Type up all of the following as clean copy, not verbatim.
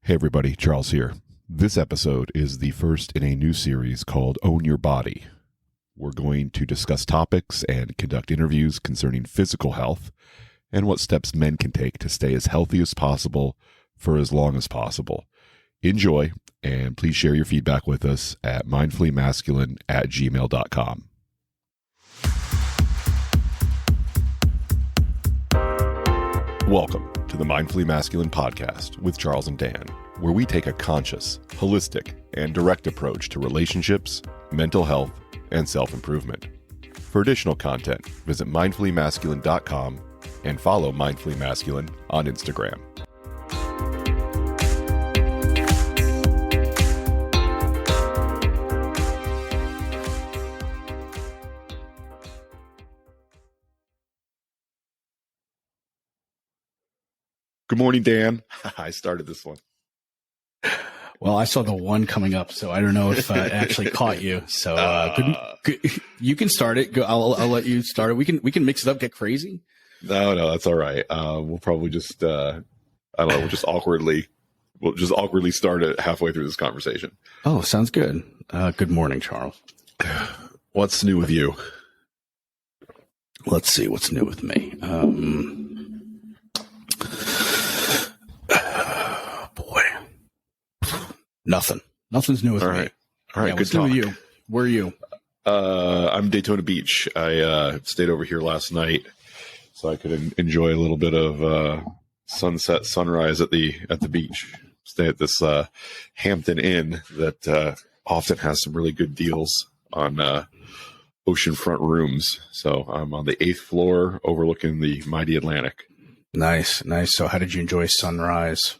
Hey everybody, Charles here. This episode is the first in a new series called Own Your Body. We're going to discuss topics and conduct interviews concerning physical health and what steps men can take to stay as healthy as possible for as long as possible. Enjoy, and please share your feedback with us at mindfullymasculine@gmail.com. Welcome to the Mindfully Masculine podcast with Charles and Dan, where we take a conscious, holistic, and direct approach to relationships, mental health, and self-improvement. For additional content, visit mindfullymasculine.com and follow Mindfully Masculine on Instagram. Good morning, Dan. I started this one. Well, I saw the one coming up, so I don't know if it actually caught you. So good, you can start it. Go, I'll let you start it. We can mix it up, get crazy. No, that's all right. We'll probably just I don't know. We'll just awkwardly start it halfway through this conversation. Oh, sounds good. Good morning, Charles. What's new with you? Let's see what's new with me. Nothing's new with me. All right. Yeah, good what's talk. new with you? Where are you? I'm Daytona Beach. I stayed over here last night so I could enjoy a little bit of sunset, sunrise at the beach. Stay at this Hampton Inn that often has some really good deals on oceanfront rooms. So I'm on the 8th floor overlooking the mighty Atlantic. Nice. So how did you enjoy sunrise?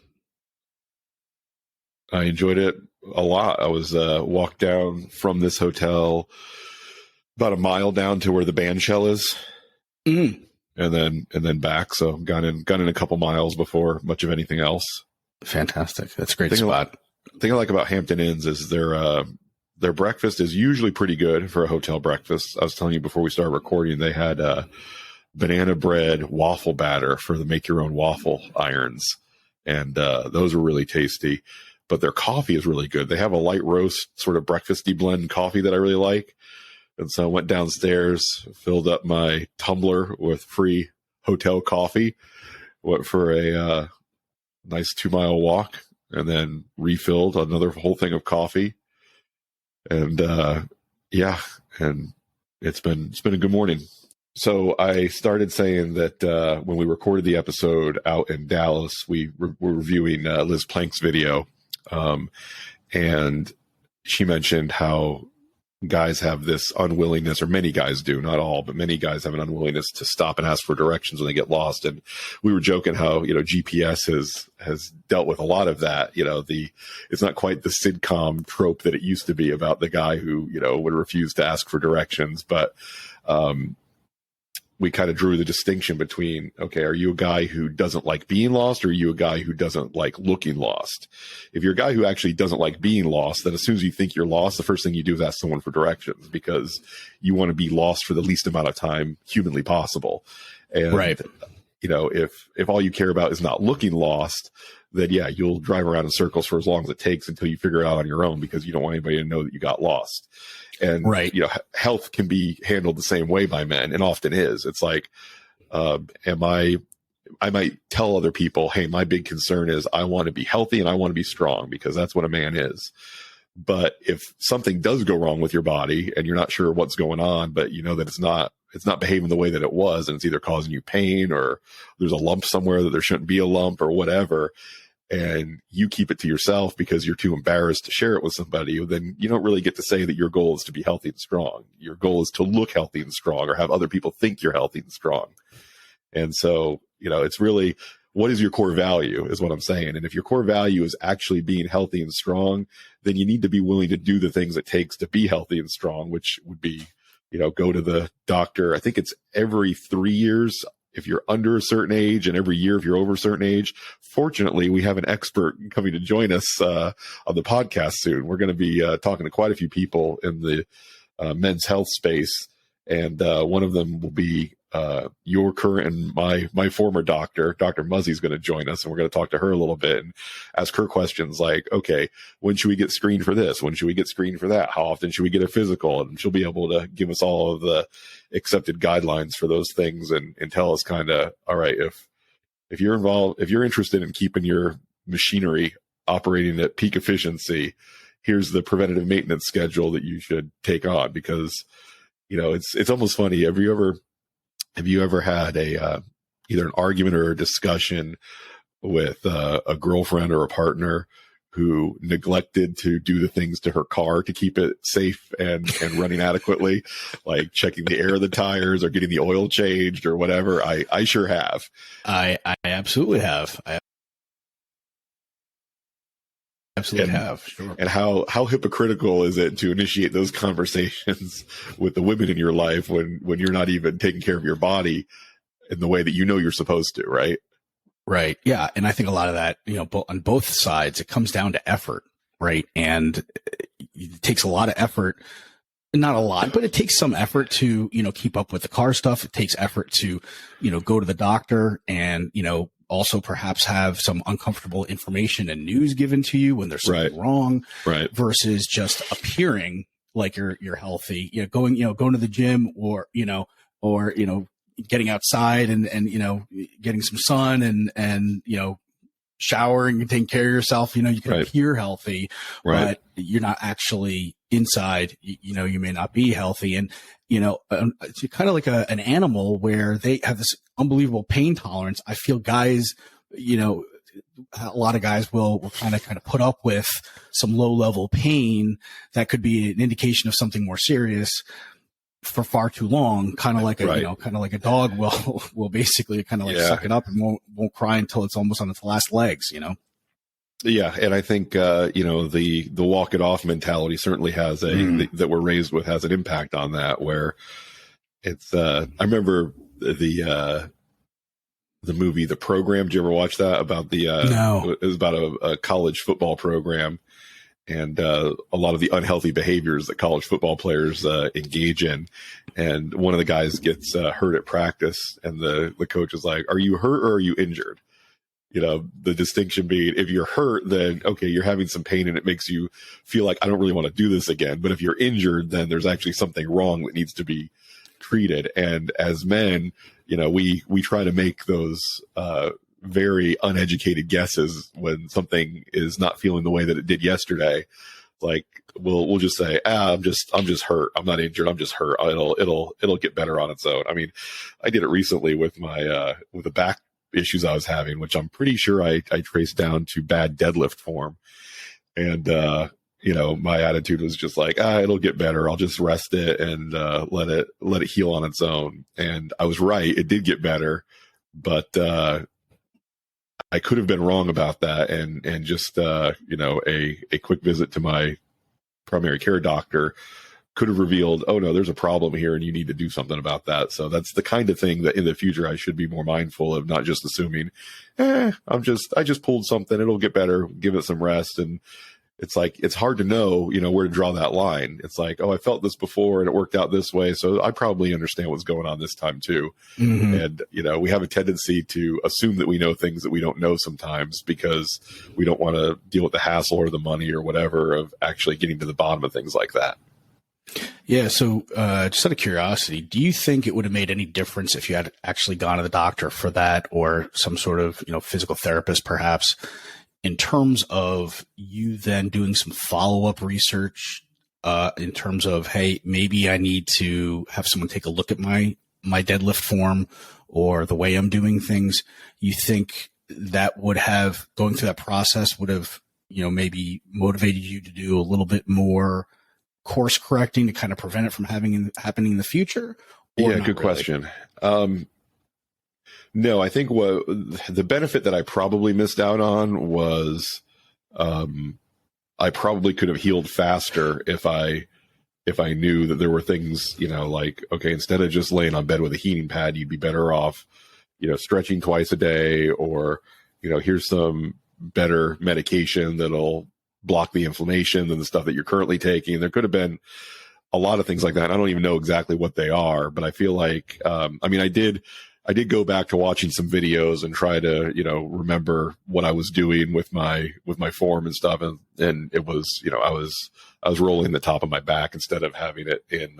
I enjoyed it a lot. I was walked down from this hotel about a mile down to where the band shell is, and then back. So gone in a couple miles before much of anything else. Fantastic. That's a great spot. The thing I like about Hampton Inns is their breakfast is usually pretty good for a hotel breakfast. I was telling you before we started recording, they had banana bread waffle batter for the make your own waffle irons, and those were really tasty. But their coffee is really good. They have a light roast sort of breakfasty blend coffee that I really like. And so I went downstairs, filled up my tumbler with free hotel coffee, went for a nice 2-mile walk, and then refilled another whole thing of coffee. And and it's been a good morning. So I started saying that when we recorded the episode out in Dallas, we were reviewing Liz Plank's video. And she mentioned how guys have this unwillingness, or many guys do, not all, but many guys have an unwillingness to stop and ask for directions when they get lost. And we were joking how, GPS has dealt with a lot of that. It's not quite the sitcom trope that it used to be about the guy who, would refuse to ask for directions. But, we kind of drew the distinction between, okay, are you a guy who doesn't like being lost, or are you a guy who doesn't like looking lost? If you're a guy who actually doesn't like being lost, then as soon as you think you're lost, the first thing you do is ask someone for directions, because you want to be lost for the least amount of time humanly possible. And, right. If all you care about is not looking lost, then yeah, you'll drive around in circles for as long as it takes until you figure it out on your own, because you don't want anybody to know that you got lost. And, right. Health can be handled the same way by men, and often is. It's like, I might tell other people, hey, my big concern is I want to be healthy and I want to be strong, because that's what a man is. But if something does go wrong with your body and you're not sure what's going on, but you know that it's not behaving the way that it was, and it's either causing you pain, or there's a lump somewhere that there shouldn't be a lump, or whatever, and you keep it to yourself because you're too embarrassed to share it with somebody, then you don't really get to say that your goal is to be healthy and strong. Your goal is to look healthy and strong, or have other people think you're healthy and strong. And so, it's really, what is your core value is what I'm saying. And if your core value is actually being healthy and strong, then you need to be willing to do the things it takes to be healthy and strong, which would be, go to the doctor. I think it's every 3 years if you're under a certain age, and every year if you're over a certain age. Fortunately, we have an expert coming to join us on the podcast soon. We're going to be talking to quite a few people in the men's health space, and one of them will be your current and my former doctor, Dr. Muzzy's going to join us, and we're going to talk to her a little bit and ask her questions like, okay, when should we get screened for this? When should we get screened for that? How often should we get a physical? And she'll be able to give us all of the accepted guidelines for those things and tell us kind of, all right, if you're involved, if you're interested in keeping your machinery operating at peak efficiency, here's the preventative maintenance schedule that you should take on. Because, it's almost funny. Have you ever had either an argument or a discussion with a girlfriend or a partner who neglected to do the things to her car to keep it safe and running adequately, like checking the air of the tires or getting the oil changed or whatever? I sure have. I absolutely have. Sure. And how hypocritical is it to initiate those conversations with the women in your life when you're not even taking care of your body in the way that you're supposed to, right? Right. Yeah. And I think a lot of that, on both sides, it comes down to effort, right? And it takes a lot of effort, not a lot, but it takes some effort to, keep up with the car stuff. It takes effort to, go to the doctor and, also perhaps have some uncomfortable information and news given to you when there's something wrong, right? Versus just appearing like you're healthy, going to the gym or getting outside and getting some sun and showering and taking care of yourself. You can appear healthy, but you're not actually inside. You may not be healthy. And, it's kind of like an animal where they have this unbelievable pain tolerance. I feel guys, a lot of guys will kind of put up with some low level pain that could be an indication of something more serious for far too long. Kind of like a dog will basically kind of suck it up and won't cry until it's almost on its last legs, Yeah. And I think, the walk it off mentality certainly has that we're raised with has an impact on that, where it's, I remember the movie, The Program. Did you ever watch that about no. It was about a college football program and, a lot of the unhealthy behaviors that college football players, engage in. And one of the guys gets, hurt at practice, and the coach is like, "Are you hurt or are you injured?" The distinction being, if you're hurt, then okay, you're having some pain and it makes you feel like I don't really want to do this again. But if you're injured, then there's actually something wrong that needs to be treated. And as men, we try to make those very uneducated guesses when something is not feeling the way that it did yesterday. Like we'll just say, I'm just hurt. I'm not injured. I'm just hurt. It'll get better on its own. I mean, I did it recently with my with the back issues I was having, which I'm pretty sure I traced down to bad deadlift form. And, my attitude was just like, it'll get better. I'll just rest it and, let it heal on its own. And I was right. It did get better, but, I could have been wrong about that. And just, a quick visit to my primary care doctor could have revealed, oh no, there's a problem here and you need to do something about that. So that's the kind of thing that in the future I should be more mindful of, not just assuming, I just pulled something, it'll get better, give it some rest. And it's like, it's hard to know, where to draw that line. It's like, oh, I felt this before and it worked out this way, so I probably understand what's going on this time too. Mm-hmm. And, we have a tendency to assume that we know things that we don't know sometimes because we don't want to deal with the hassle or the money or whatever of actually getting to the bottom of things like that. Yeah. So, just out of curiosity, do you think it would have made any difference if you had actually gone to the doctor for that, or some sort of, physical therapist, perhaps, in terms of you then doing some follow-up research, in terms of, hey, maybe I need to have someone take a look at my deadlift form or the way I'm doing things? You think that would have, going through that process would have, maybe motivated you to do a little bit more course correcting to kind of prevent it from happening in the future? Yeah, good question. No, I think what the benefit that I probably missed out on was, I probably could have healed faster if I knew that there were things, like, okay, instead of just laying on bed with a heating pad, you'd be better off, stretching twice a day, or, here's some better medication that'll block the inflammation than the stuff that you're currently taking. There could have been a lot of things like that. I don't even know exactly what they are, but I feel like, I mean, I did go back to watching some videos and try to, remember what I was doing with my form and stuff. And it was, I was rolling the top of my back instead of having it in,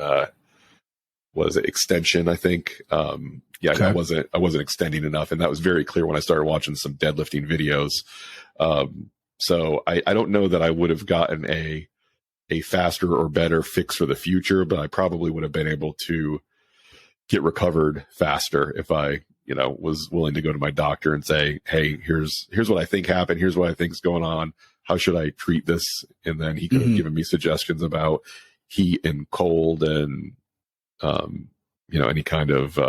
was it extension? I think, okay. I wasn't extending enough. And that was very clear when I started watching some deadlifting videos. So I don't know that I would have gotten a faster or better fix for the future, but I probably would have been able to get recovered faster if I, was willing to go to my doctor and say, hey, here's what I think happened. Here's what I think is going on. How should I treat this? And then he could have given me suggestions about heat and cold and, any kind of,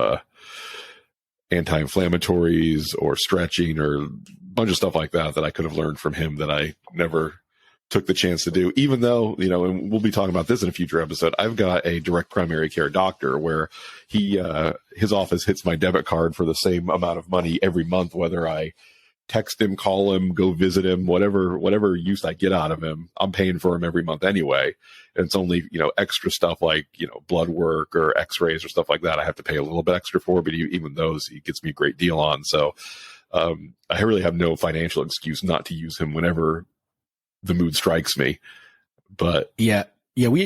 anti-inflammatories or stretching or a bunch of stuff like that I could have learned from him that I never took the chance to do, even though, and we'll be talking about this in a future episode. I've got a direct primary care doctor where his office hits my debit card for the same amount of money every month, whether I text him, call him, go visit him, whatever use I get out of him, I'm paying for him every month anyway. And it's only, extra stuff like, blood work or x-rays or stuff like that I have to pay a little bit extra for, but even those he gets me a great deal on. So I really have no financial excuse not to use him whenever the mood strikes me. But we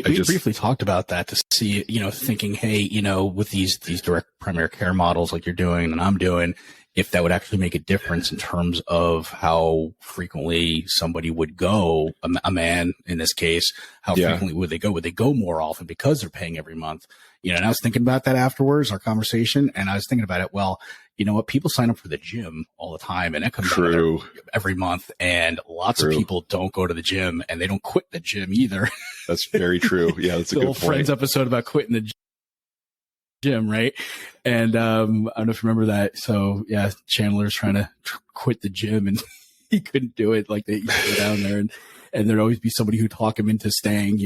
briefly talked about that to see, thinking, hey, with these direct primary care models like you're doing and I'm doing, if that would actually make a difference in terms of how frequently somebody would go, a man in this case, how frequently would they go? Would they go more often because they're paying every month? And I was thinking about that afterwards, our conversation, and I was thinking about it. Well, you know what? People sign up for the gym all the time, and it comes out every month, and lots of people don't go to the gym, and they don't quit the gym either. That's very true. Yeah, that's a good point. Friends episode about quitting the gym, right? And I don't know if you remember that. So yeah, Chandler's trying to quit the gym, and he couldn't do it. Like they used to go down there, and there'd always be somebody who'd talk him into staying,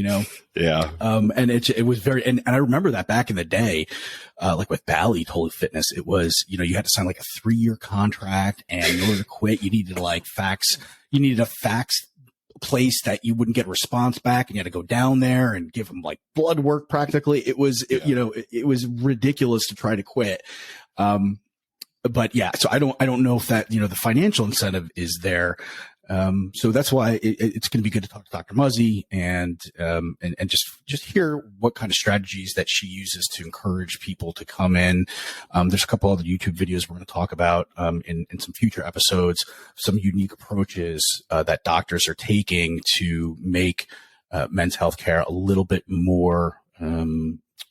Yeah. And it was very, and I remember that back in the day, like with Bally Total Fitness, it was, you had to sign like a 3-year contract, and in order to quit, you needed a fax place that you wouldn't get a response back, and you had to go down there and give them like blood work practically. It was, it was ridiculous to try to quit. But yeah, so I don't know if that, the financial incentive is there. So that's why it's going to be good to talk to Dr. Muzzy and just hear what kind of strategies that she uses to encourage people to come in. There's a couple other YouTube videos we're going to talk about, in some future episodes, some unique approaches, that doctors are taking to make, men's healthcare a little bit more,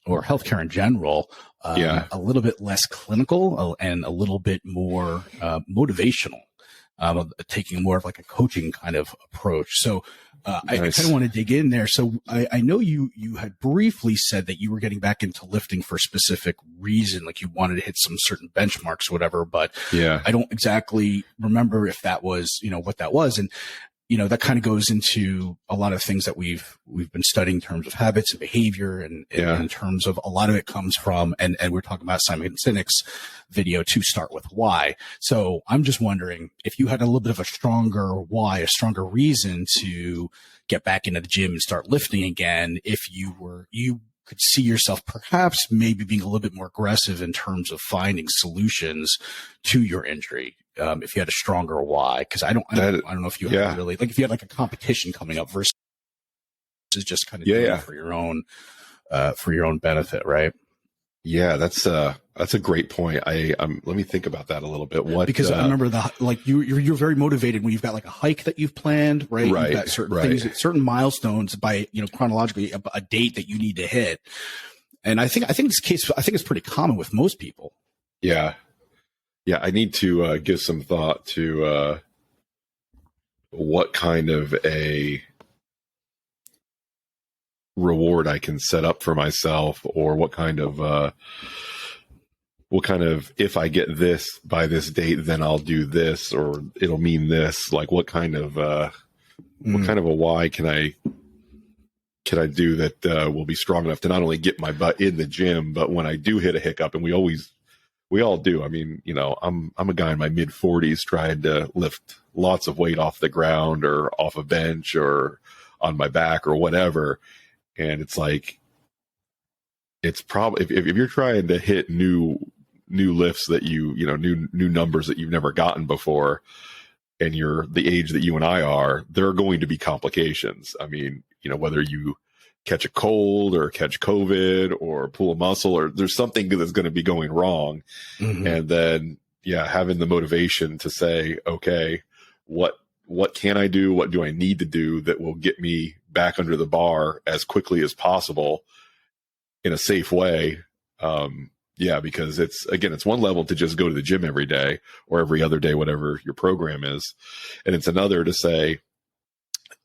or healthcare in general, a little bit less clinical and a little bit more, motivational. Taking more of like a coaching kind of approach. So I kind of want to dig in there. So I know you had briefly said that you were getting back into lifting for a specific reason, like you wanted to hit some certain benchmarks or whatever, but I don't exactly remember if that was, what that was. And, that kind of goes into a lot of things that we've been studying in terms of habits and behavior, and in terms of a lot of it comes from, and we're talking about Simon Sinek's video, To Start With Why. So I'm just wondering if you had a little bit of a stronger why, a stronger reason to get back into the gym and start lifting again, if you could see yourself perhaps maybe being a little bit more aggressive in terms of finding solutions to your injury. If you had a stronger why, because I don't know if you had really, like if you had like a competition coming up versus just kind of doing it for your own benefit, right? Yeah, that's a great point. Let me think about that a little bit. Because I remember you're very motivated when you've got like a hike that you've planned, right? You've got certain things, certain milestones by, chronologically a date that you need to hit. And I think this case, I think it's pretty common with most people. Yeah. Yeah. I need to give some thought to what kind of a reward I can set up for myself, or what kind of if I get this by this date, then I'll do this, or it'll mean this. Like what kind of a why can I do that will be strong enough to not only get my butt in the gym, but when I do hit a hiccup, and we all do. I mean, I'm a guy in my mid 40s trying to lift lots of weight off the ground or off a bench or on my back or whatever. And it's like, it's probably, if you're trying to hit new lifts that new numbers that you've never gotten before, and you're the age that you and I are, there are going to be complications. I mean, whether you catch a cold or catch COVID or pull a muscle, or there's something that's going to be going wrong. Mm-hmm. And then, having the motivation to say, okay, what can I do? What do I need to do that will get me back under the bar as quickly as possible in a safe way? Because it's one level to just go to the gym every day or every other day, whatever your program is. And it's another to say,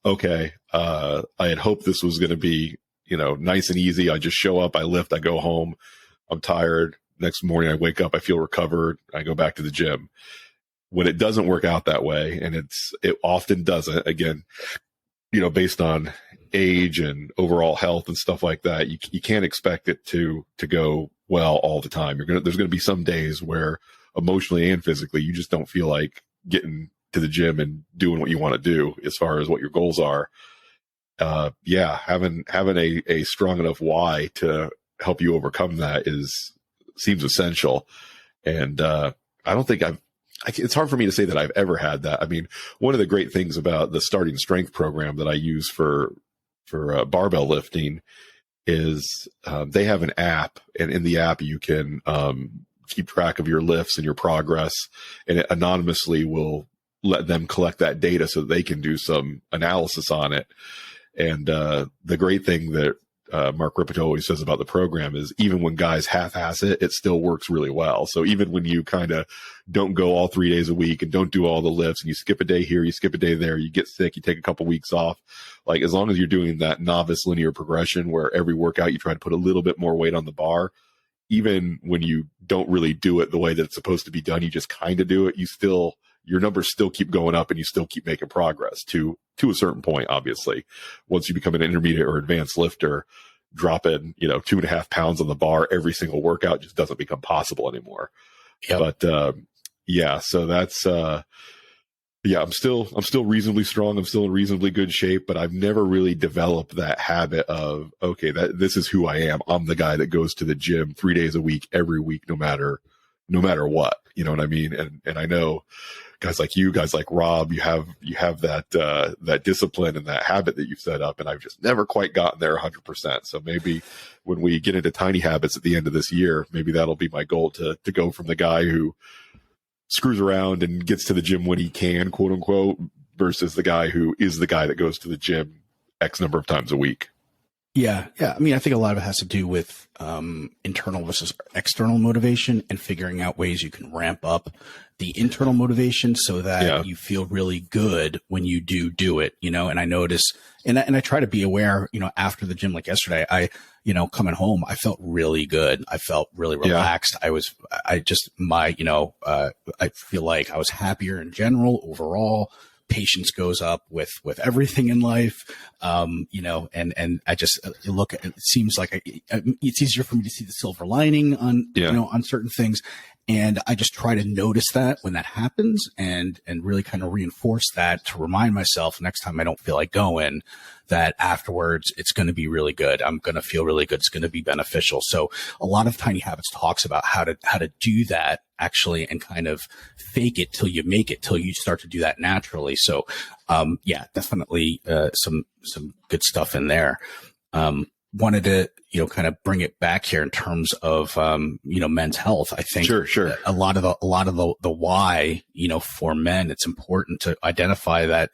okay, I had hoped this was going to be, nice and easy. I just show up, I lift, I go home, I'm tired. Next morning I wake up, I feel recovered, I go back to the gym. When it doesn't work out that way, and it often doesn't, again, based on age and overall health and stuff like that, you can't expect it to go well all the time. There's going to be some days where emotionally and physically, you just don't feel like getting to the gym and doing what you want to do as far as what your goals are. Having a strong enough why to help you overcome that seems essential. And, I don't think it's hard for me to say that I've ever had that. I mean, one of the great things about the starting strength program that I use for barbell lifting is they have an app, and in the app you can keep track of your lifts and your progress, and it anonymously will let them collect that data so that they can do some analysis on it. And the great thing that Mark Ripito always says about the program is even when guys half-ass it, it still works really well. So even when you kind of don't go all 3 days a week and don't do all the lifts, and you skip a day here, you skip a day there, you get sick, you take a couple weeks off, like as long as you're doing that novice linear progression where every workout you try to put a little bit more weight on the bar, even when you don't really do it the way that it's supposed to be done, you just kind of do it, your numbers still keep going up and you still keep making progress to a certain point. Obviously, once you become an intermediate or advanced lifter, dropping, 2.5 pounds on the bar every single workout just doesn't become possible anymore. Yep. But, so that's, I'm still reasonably strong. I'm still in reasonably good shape, but I've never really developed that habit of, okay, this is who I am. I'm the guy that goes to the gym 3 days a week, every week, no matter what, you know what I mean? And I know guys like you, guys like Rob, you have that discipline and that habit that you've set up, and I've just never quite gotten there 100%. So maybe when we get into tiny habits at the end of this year, maybe that'll be my goal to go from the guy who screws around and gets to the gym when he can, quote unquote, versus the guy who is the guy that goes to the gym X number of times a week. Yeah. I mean, I think a lot of it has to do with internal versus external motivation, and figuring out ways you can ramp up the internal motivation so that you feel really good when you do it, and I notice, and I try to be aware, after the gym, like yesterday, I coming home, I felt really good. I felt really relaxed. I feel like I was happier in general overall. Patience goes up with everything in life, and I just look at it. Seems like it's easier for me to see the silver lining on on certain things, and I just try to notice that when that happens, and really kind of reinforce that to remind myself next time I don't feel like going, that afterwards it's going to be really good. I'm going to feel really good. It's going to be beneficial. So a lot of Tiny Habits talks about how to do that actually, and kind of fake it till you make it, till you start to do that naturally. So, definitely, some good stuff in there. Wanted to, kind of bring it back here in terms of, men's health. I think sure. A lot of the why, for men, it's important to identify that,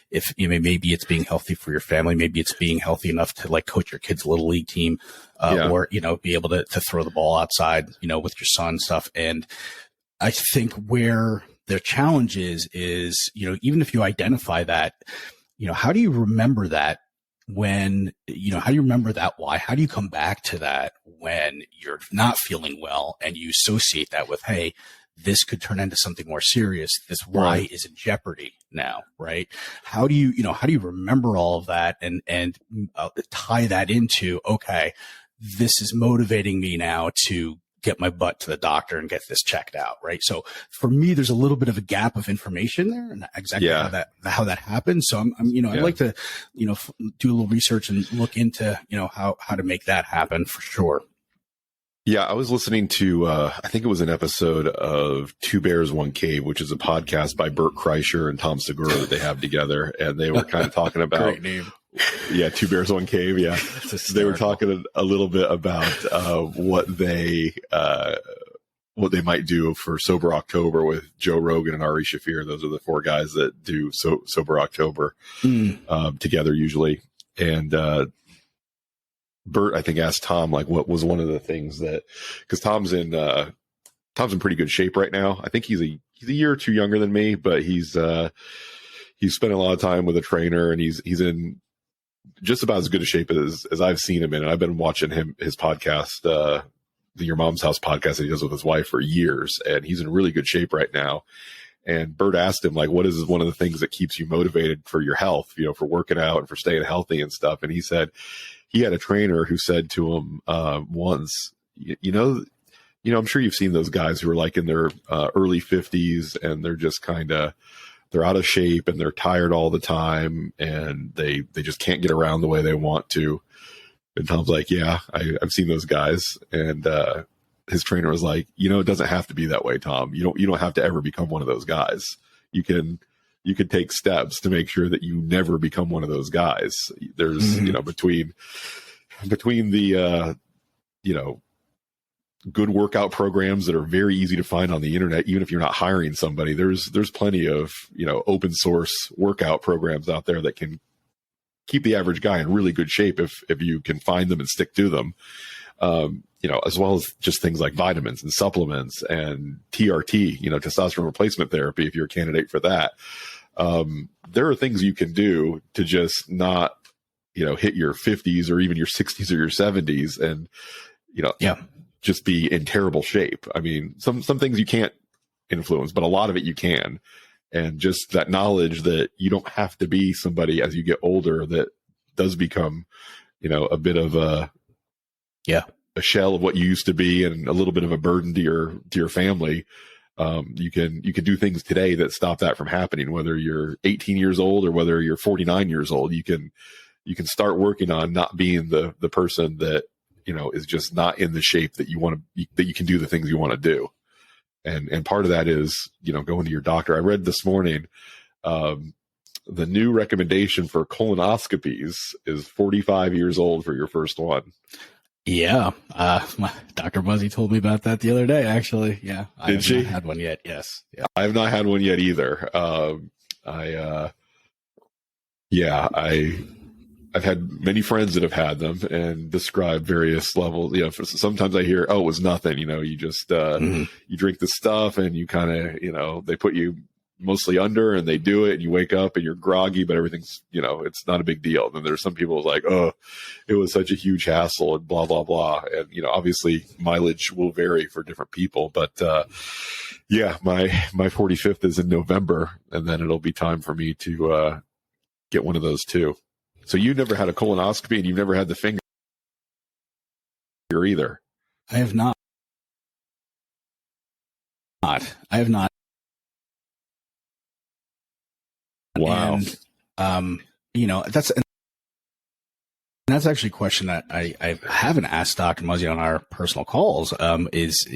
if maybe it's being healthy for your family, maybe it's being healthy enough to like coach your kids' little league team, or, be able to throw the ball outside, with your son and stuff. And I think where the challenge is, even if you identify that, how do you remember that? When, how do you remember that why? How do you come back to that when you're not feeling well and you associate that with, hey, this could turn into something more serious. This why is in jeopardy now, right? How do you remember all of that and tie that into, okay, this is motivating me now to get my butt to the doctor and get this checked out, right? So for me, there's a little bit of a gap of information there, and exactly how that happens. So I'd like to, do a little research and look into, how to make that happen for sure. Yeah, I was listening to, I think it was an episode of Two Bears, One Cave, which is a podcast by Bert Kreischer and Tom Segura that they have together. And they were kind of talking about, Great name. Yeah, Two Bears, One Cave. Yeah. They were talking a little bit about what they might do for Sober October with Joe Rogan and Ari Shaffir. Those are the four guys that do Sober October together usually. And Bert, I think, asked Tom, like, what was one of the things that, because Tom's in pretty good shape right now. I think he's a year or two younger than me, but he's spent a lot of time with a trainer, and he's in just about as good a shape as I've seen him in. And I've been watching his podcast, the Your Mom's House podcast that he does with his wife for years, and he's in really good shape right now. And Bert asked him, like, what is one of the things that keeps you motivated for your health, for working out and for staying healthy and stuff? And he said he had a trainer who said to him once, I'm sure you've seen those guys who are like in their early 50s, and they're just they're out of shape and they're tired all the time, and they just can't get around the way they want to. And Tom's like, yeah, I've seen those guys. And his trainer was like, it doesn't have to be that way, Tom. You don't have to ever become one of those guys. You can take steps to make sure that you never become one of those guys. There's, between the, good workout programs that are very easy to find on the internet, even if you're not hiring somebody, there's plenty of, open source workout programs out there that can keep the average guy in really good shape if you can find them and stick to them. As well as just things like vitamins and supplements and TRT, testosterone replacement therapy, if you're a candidate for that. There are things you can do to just not, hit your 50s or even your 60s or your 70s and, just be in terrible shape. I mean, some things you can't influence, but a lot of it you can. And just that knowledge that you don't have to be somebody as you get older that does become, a bit of a shell of what you used to be and a little bit of a burden to your family. You can do things today that stop that from happening, whether you're 18 years old or whether you're 49 years old. You can start working on not being the person that, is just not in the shape that you want to, that you can do the things you want to do. And part of that is, going to your doctor. I read this morning, the new recommendation for colonoscopies is 45 years old for your first one. Yeah. Dr. Buzzy told me about that the other day, actually. Yeah. Did she? I haven't had one yet. Yes. Yeah. I have not had one yet either. I've had many friends that have had them and describe various levels. Sometimes I hear, oh, it was nothing. You just, you drink the stuff and you kind of, they put you mostly under and they do it and you wake up and you're groggy, but everything's, it's not a big deal. And there's some people like, oh, it was such a huge hassle and blah, blah, blah. And, obviously mileage will vary for different people, but, my 45th is in November, and then it'll be time for me to, get one of those too. So you never had a colonoscopy and you've never had the finger either. I have not. I have not. Wow. And, that's actually a question that I haven't asked Dr. Muzzy on our personal calls, is,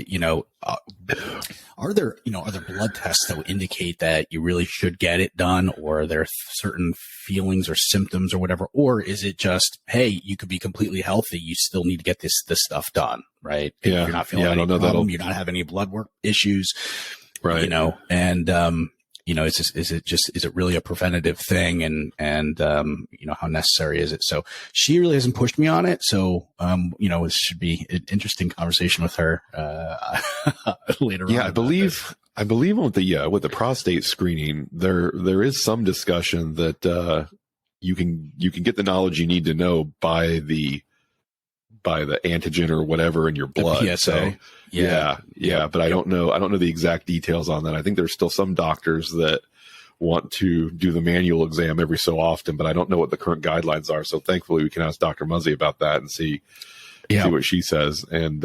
are there blood tests that would indicate that you really should get it done, or are there certain feelings or symptoms or whatever? Or is it just, hey, you could be completely healthy, you still need to get this stuff done, right? If you're not feeling any problem, you're not having any blood work issues, right? And, is it really a preventative thing, and how necessary is it? So she really hasn't pushed me on it. So, it should be an interesting conversation with her, later on. Yeah. I believe with the prostate screening, there is some discussion that, you can get the knowledge you need to know by the antigen or whatever in your blood. The PSA. So, yeah. But I don't know the exact details on that. I think there's still some doctors that want to do the manual exam every so often, but I don't know what the current guidelines are. So thankfully we can ask Dr. Muzzy about that and see what she says. And,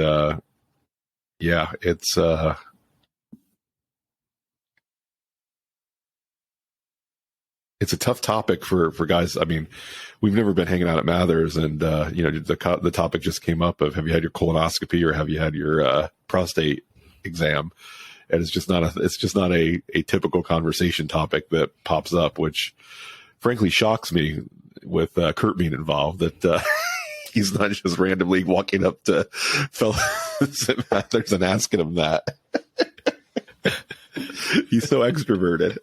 it's, it's a tough topic for guys. I mean, we've never been hanging out at Mathers, and the topic just came up of, have you had your colonoscopy or have you had your prostate exam? And it's just not a typical conversation topic that pops up, which frankly shocks me with Kurt being involved, that he's not just randomly walking up to fellows at Mathers and asking them that. He's so extroverted.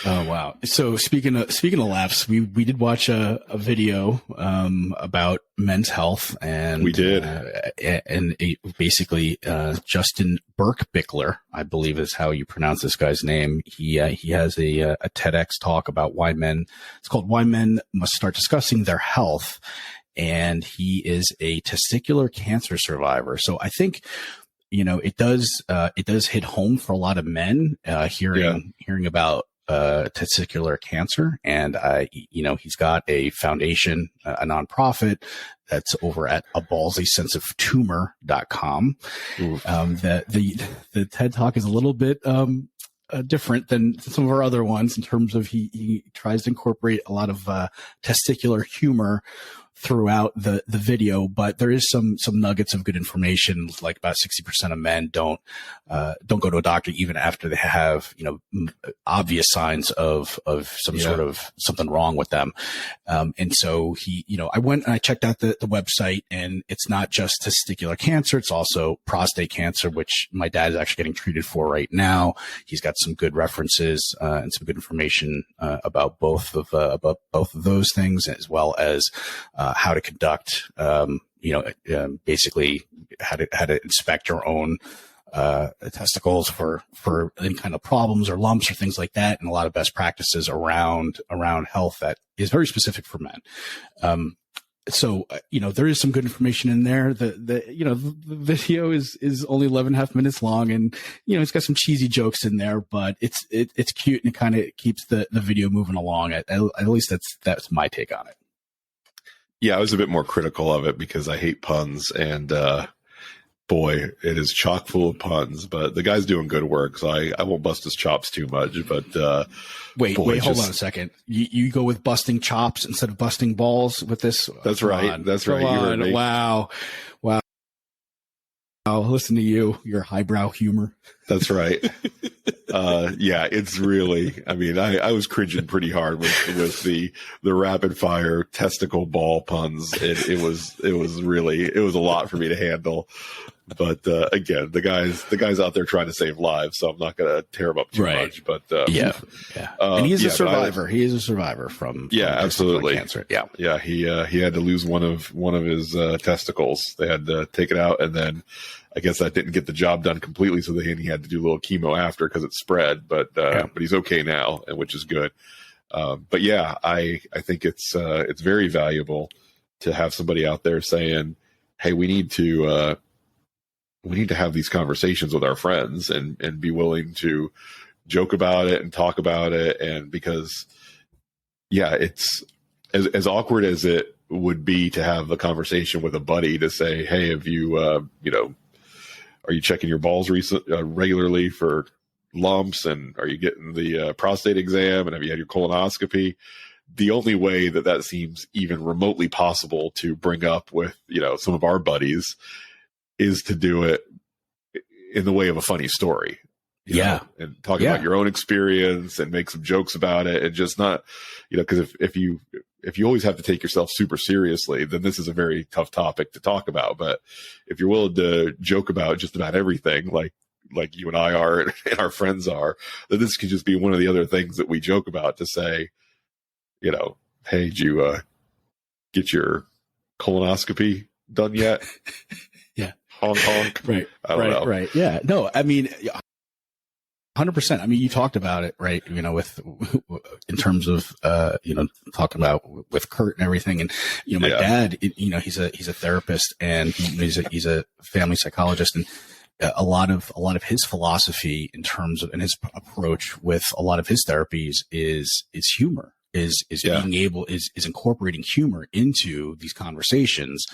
Oh wow! So speaking of laughs, we did watch a video about men's health, and we did, basically Justin Birkbickler, I believe is how you pronounce this guy's name. He has a TEDx talk about why men. It's called "Why Men Must Start Discussing Their Health," and he is a testicular cancer survivor. So I think, it does hit home for a lot of men hearing about testicular cancer. And he's got a foundation, a nonprofit that's over at aballsysensivetumor.com. The TED Talk is a little bit different than some of our other ones in terms of he tries to incorporate a lot of testicular humor throughout the video, but there is some nuggets of good information. Like about 60% of men don't go to a doctor even after they have, obvious signs of some sort of something wrong with them. And so I went and I checked out the website, and it's not just testicular cancer. It's also prostate cancer, which my dad is actually getting treated for right now. He's got some good references, and some good information, about both of those things, as well as, how to conduct, basically how to inspect your own testicles for any kind of problems or lumps or things like that, and a lot of best practices around health that is very specific for men. So there is some good information in there. The video is only 11.5 minutes long, and it's got some cheesy jokes in there, but it's cute, and it kind of keeps the video moving along. At least that's my take on it. Yeah, I was a bit more critical of it because I hate puns, and boy, it is chock full of puns. But the guy's doing good work, so I won't bust his chops too much. But wait, hold on a second. You go with busting chops instead of busting balls with this? That's right. That's right. You heard me. Wow. Listen to your highbrow humor. That's right. Yeah, it's really, I mean, I was cringing pretty hard with the rapid fire testicle ball puns. It was a lot for me to handle. But again, the guy's out there trying to save lives, so I'm not going to tear him up too much. But yeah. And he is a survivor. He is a survivor from absolutely cancer. Yeah. He had to lose one of his testicles. They had to take it out, and then I guess that didn't get the job done completely, so then he had to do a little chemo after because it spread. But he's okay now, and which is good. But yeah, I think it's very valuable to have somebody out there saying, "Hey, we need to have these conversations with our friends and be willing to joke about it and talk about it." And because, yeah, it's as awkward as it would be to have a conversation with a buddy to say, "Hey, have you, are you checking your balls regularly for lumps? And are you getting the prostate exam? And have you had your colonoscopy?" The only way that seems even remotely possible to bring up with, some of our buddies is to do it in the way of a funny story. And talk about your own experience and make some jokes about it, and just not, because if you always have to take yourself super seriously, then this is a very tough topic to talk about. But if you're willing to joke about just about everything, like you and I are and our friends are, then this could just be one of the other things that we joke about to say, "Hey, did you get your colonoscopy done yet?" Yeah. Honk, honk. Right. I don't know. Right. Yeah. No, I mean, 100%. I mean, you talked about it, right? With, in terms of, talking about with Kurt and everything. And, my dad, he's a therapist, and he's a family psychologist, and a lot of his philosophy in terms of, and his approach with a lot of his therapies is humor. is being able is incorporating humor into these conversations.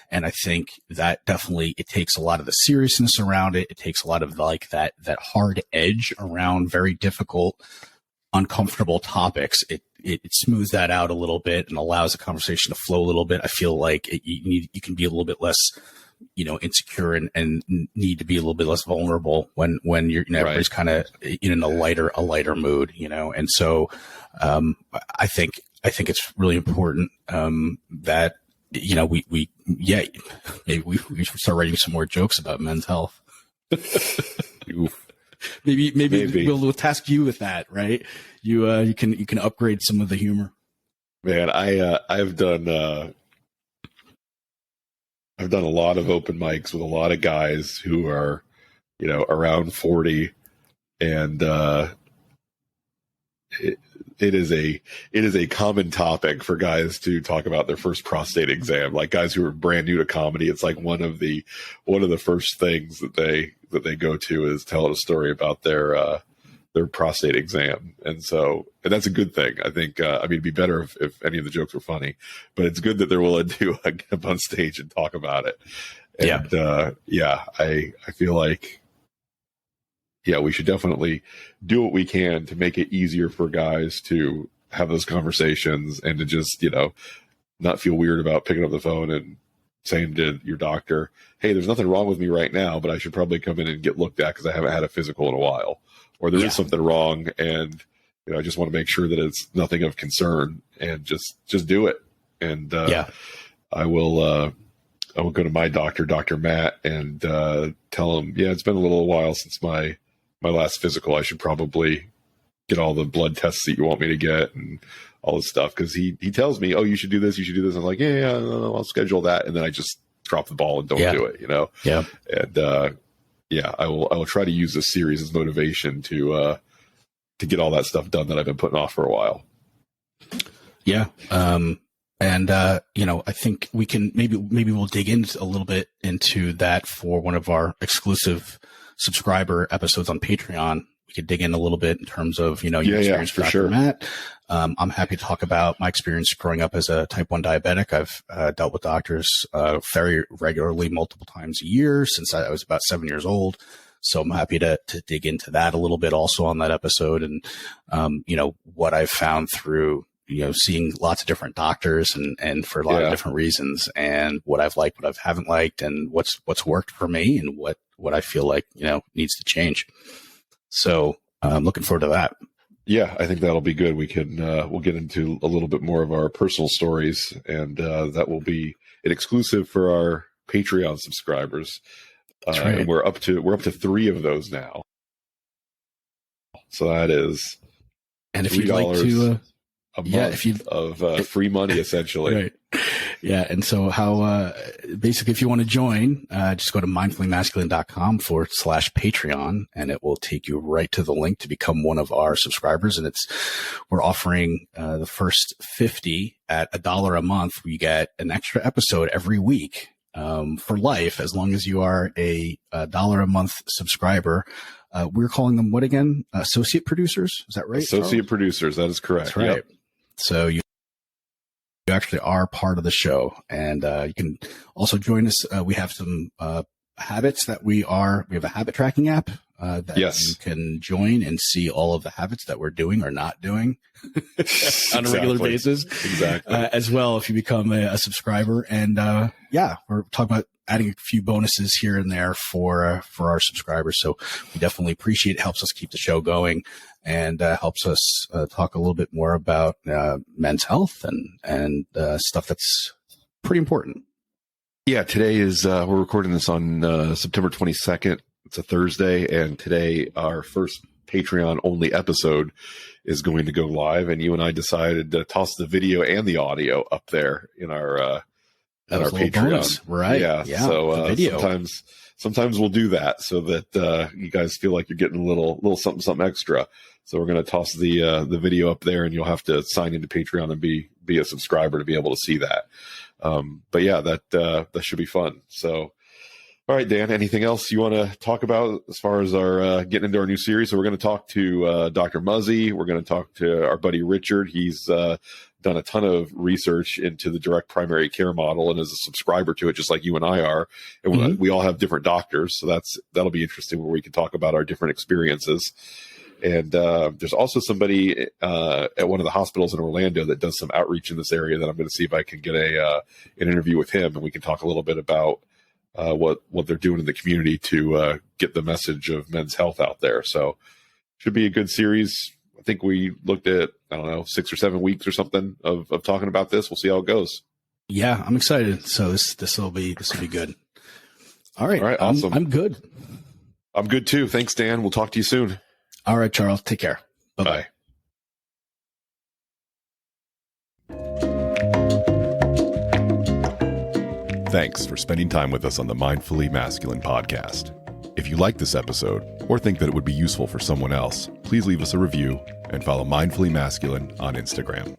And I think that definitely, it takes a lot of the seriousness around it. It takes a lot of like that hard edge around very difficult, uncomfortable topics. It smooths that out a little bit and allows the conversation to flow a little bit. I feel like you can be a little bit less, insecure and need to be a little bit less vulnerable when you're, everybody's kind of in a lighter mood, and so, I think it's really important, that, maybe we should start writing some more jokes about men's health. Maybe we'll task you with that, right? You can upgrade some of the humor. Man, I've done a lot of open mics with a lot of guys who are, around 40, and it is a common topic for guys to talk about their first prostate exam. Like guys who are brand new to comedy, it's like one of the first things that they go to is telling a story about their prostate exam. And that's a good thing. I think, it'd be better if any of the jokes were funny, but it's good that they're willing to get up on stage and talk about it. And, I feel like, we should definitely do what we can to make it easier for guys to have those conversations and to just, not feel weird about picking up the phone and saying to your doctor, hey, there's nothing wrong with me right now, but I should probably come in and get looked at because I haven't had a physical in a while. Or there is something wrong, and I just want to make sure that it's nothing of concern, and just do it. And I will go to my doctor, Dr. Matt, and tell him, it's been a little while since my last physical. I should probably get all the blood tests that you want me to get and all this stuff, because he tells me, oh, you should do this, you should do this. I'm like, no, I'll schedule that, and then I just drop the ball and don't do it. And I will try to use this series as motivation to get all that stuff done that I've been putting off for a while. Yeah. I think we can, maybe we'll dig into a little bit into that for one of our exclusive subscriber episodes on Patreon. We could dig in a little bit in terms of, your experience with Dr. Matt. I'm happy to talk about my experience growing up as a type 1 diabetic. I've dealt with doctors very regularly, multiple times a year since I was about 7 years old. So I'm happy to dig into that a little bit also on that episode. And, what I've found through, seeing lots of different doctors and for a lot of different reasons, and what I've liked, what I haven't liked, and what's worked for me, and what I feel like, needs to change. So I'm looking forward to that. Yeah, I think that'll be good. We can, we'll get into a little bit more of our personal stories, and that will be an exclusive for our Patreon subscribers. That's right. And we're up to 3 of those now. So that is, and if you'd like to, a month of free money, essentially. Right. Yeah. And so how, basically, if you want to join, just go to mindfullymasculine.com/Patreon, and it will take you right to the link to become one of our subscribers. And we're offering, the first 50 at $1 a month. We get an extra episode every week, for life, as long as you are a $1 a month subscriber. We're calling them what again? Associate producers. Is that right? Associate producers. That is correct. That's right. Yep. So you actually are part of the show, and you can also join us. We have some habits that we have a habit tracking app that you can join and see all of the habits that we're doing or not doing on a regular basis. Exactly. As well, if you become a subscriber. And we're talking about adding a few bonuses here and there for our subscribers. So we definitely appreciate it. Helps us keep the show going, and helps us talk a little bit more about men's health and stuff that's pretty important. Yeah, today is we're recording this on September 22nd. It's a Thursday, and today our first Patreon only episode is going to go live. And you and I decided to toss the video and the audio up there in our Patreon. Bonus. Right? Yeah. So sometimes we'll do that so that you guys feel like you're getting a little something extra. So we're going to toss the video up there, and you'll have to sign into Patreon and be a subscriber to be able to see that. But yeah, that should be fun. So, All right, Dan, anything else you want to talk about as far as our getting into our new series? So we're going to talk to Dr. Muzzy. We're going to talk to our buddy Richard. He's done a ton of research into the direct primary care model and is a subscriber to it, just like you and I are. And we all have different doctors. So that'll be interesting where we can talk about our different experiences. And there's also somebody at one of the hospitals in Orlando that does some outreach in this area that I'm going to see if I can get an interview with him, and we can talk a little bit about what they're doing in the community to get the message of men's health out there. So should be a good series. I think we looked at, 6 or 7 weeks or something of talking about this. We'll see how it goes. Yeah, I'm excited. So this will be good. All right. Awesome. I'm good. I'm good too. Thanks, Dan. We'll talk to you soon. All right, Charles. Take care. Bye-bye. Bye. Thanks for spending time with us on the Mindfully Masculine podcast. If you like this episode or think that it would be useful for someone else, please leave us a review and follow Mindfully Masculine on Instagram.